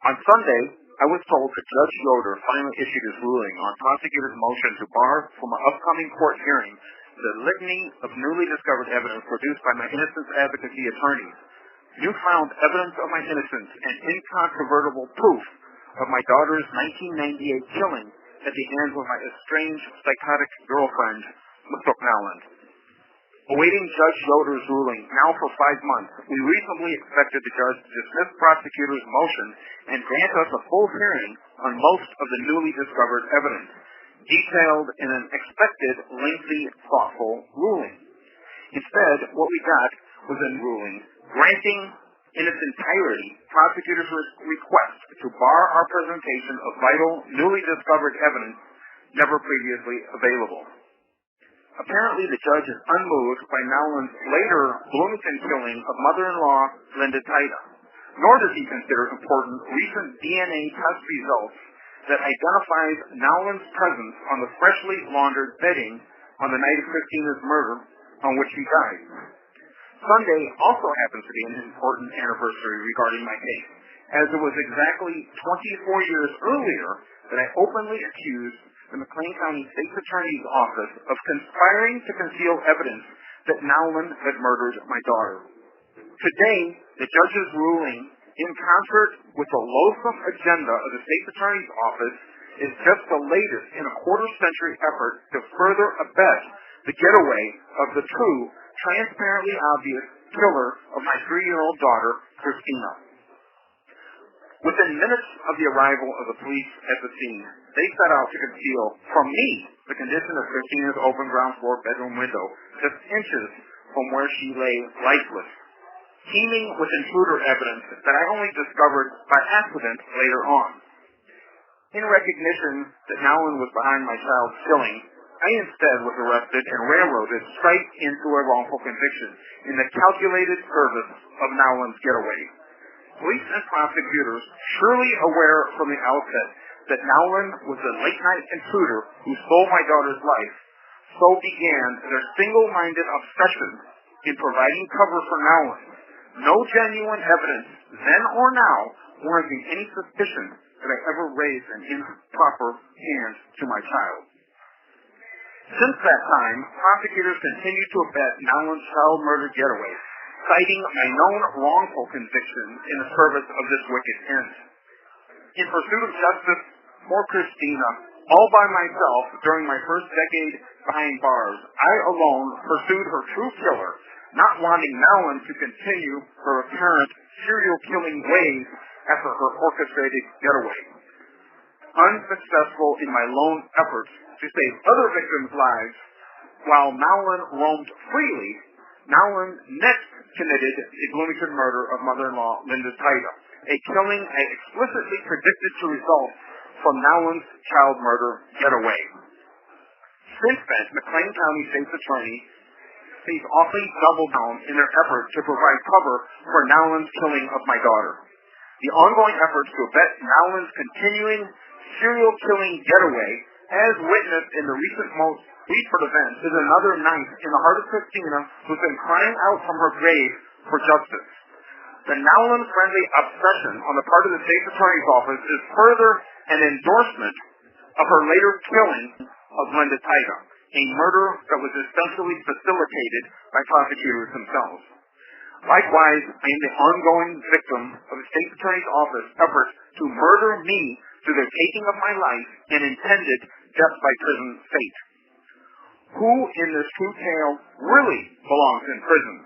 On Sunday, I was told that Judge Yoder finally issued his ruling on prosecutors' motion to bar from an upcoming court hearing the litany of newly discovered evidence produced by my innocence advocacy attorneys. Newfound evidence of my innocence and incontrovertible proof of my daughter's 1998 killing at the hands of my estranged psychotic girlfriend, Mr. Nowland. Awaiting Judge Yoder's ruling now for 5 months, we reasonably expected the judge to dismiss prosecutors' motion and grant us a full hearing on most of the newly discovered evidence, detailed in an expected, lengthy, thoughtful ruling. Instead, what we got was a ruling granting in its entirety prosecutors' request to bar our presentation of vital, newly discovered evidence never previously available. Apparently, the judge is unmoved by Nowland's later Bloomington killing of mother-in-law Linda Tida, nor does he consider important recent DNA test results that identifies Nowland's presence on the freshly laundered bedding on the night of Christina's murder on which she died. Sunday also happens to be an important anniversary regarding my case, as it was exactly 24 years earlier that I openly accused the McLean County State's Attorney's Office of conspiring to conceal evidence that Nowland had murdered my daughter. Today, the judge's ruling, in concert with the loathsome agenda of the State's Attorney's Office, is just the latest in a quarter-century effort to further abet the getaway of the true, transparently obvious killer of my 3-year-old daughter, Christina. Within minutes of the arrival of the police at the scene, they set out to conceal from me the condition of Christina's open ground floor bedroom window, just inches from where she lay lifeless, teeming with intruder evidence that I only discovered by accident later on. In recognition that Nowland was behind my child's killing, I instead was arrested and railroaded straight into a wrongful conviction in the calculated service of Nowland's getaway. Police and prosecutors, surely aware from the outset that Nowland was the late-night intruder who stole my daughter's life, so began their single-minded obsession in providing cover for Nowland. No genuine evidence, then or now, warranting any suspicion that I ever raised an improper hand to my child. Since that time, prosecutors continued to abet Nowland's child murder getaway, citing my known wrongful conviction in the service of this wicked end. In pursuit of justice for Christina, all by myself during my first decade behind bars, I alone pursued her true killer, not wanting Nowland to continue her apparent serial-killing ways after her orchestrated getaway. Unsuccessful in my lone efforts to save other victims' lives, while Nowland roamed freely, Nowland next committed the Bloomington murder of mother-in-law Linda Tida, a killing I explicitly predicted to result from Nowland's child murder getaway. Since then, McLean County State's Attorney has often doubled down in their effort to provide cover for Nowland's killing of my daughter. The ongoing efforts to abet Nowland's continuing serial killing getaway, as witnessed in the recent events, is another knife in the heart of Christina, who's been crying out from her grave for justice. The Nowland-friendly obsession on the part of the State's Attorney's Office is further an endorsement of her later killing of Linda Tida, a murder that was essentially facilitated by prosecutors themselves. Likewise, I am the ongoing victim of the State's Attorney's Office efforts to murder me through their taking of my life and intended death by prison fate. Who in this true tale really belongs in prison?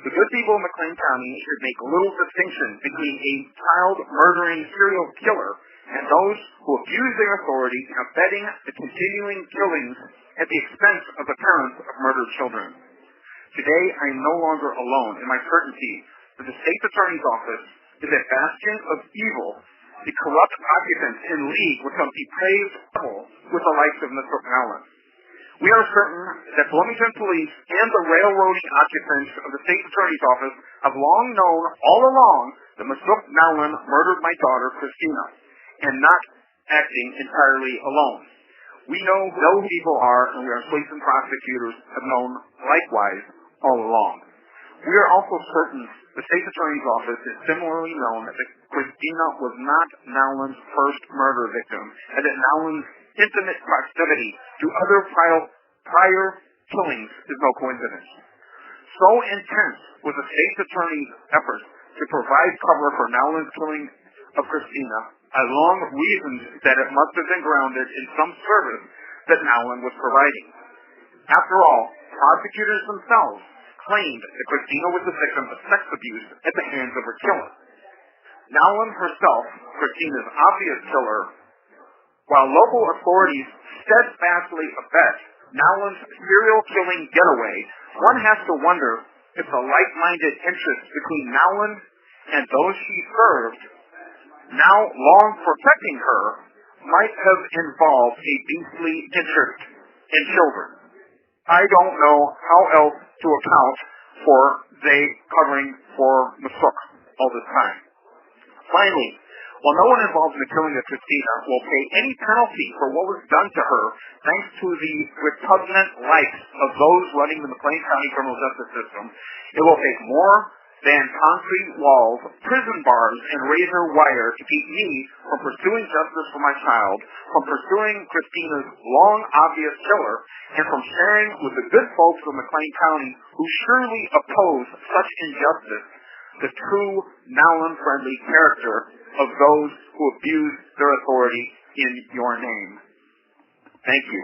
The good people of McLean County should make little distinction between a child-murdering serial killer and those who abuse their authority in abetting the continuing killings at the expense of the parents of murdered children. Today, I am no longer alone in my certainty that the State's Attorney's Office is a bastion of evil, the corrupt occupants in league with some depraved devil with the likes of Mr. Allen. We are certain that Bloomington police and the railroading occupants of the State's Attorney's Office have long known all along that Mr. Nowland murdered my daughter, Christina, and not acting entirely alone. We know who those people are, and we are police and prosecutors have known likewise all along. We are also certain The state's attorney's office is similarly known that Christina was not Nowlin's first murder victim, and that Nowlin's intimate proximity to other prior killings is no coincidence. So intense was the state's attorney's efforts to provide cover for Nowlin's killing of Christina, I long reasoned that it must have been grounded in some service that Nowlin was providing. After all, prosecutors themselves claimed that Christina was the victim of sex abuse at the hands of her killer. Nowlin herself, Christina's obvious killer, while local authorities steadfastly abet Nowlin's serial killing getaway, one has to wonder if the like-minded interests between Nowlin and those she served, now long protecting her, might have involved a beastly interest in children. I don't know how else to account for they covering for Masuk all this time. Finally, while no one involved in the killing of Christina will pay any penalty for what was done to her, thanks to the repugnant likes of those running the McLean County criminal justice system, it will take more than concrete walls, prison bars, and razor wire to keep me from pursuing justice for my child, from pursuing Christina's long obvious killer, and from sharing with the good folks of McLean County who surely oppose such injustice the true Nowlin-friendly character of those who abuse their authority in your name. Thank you.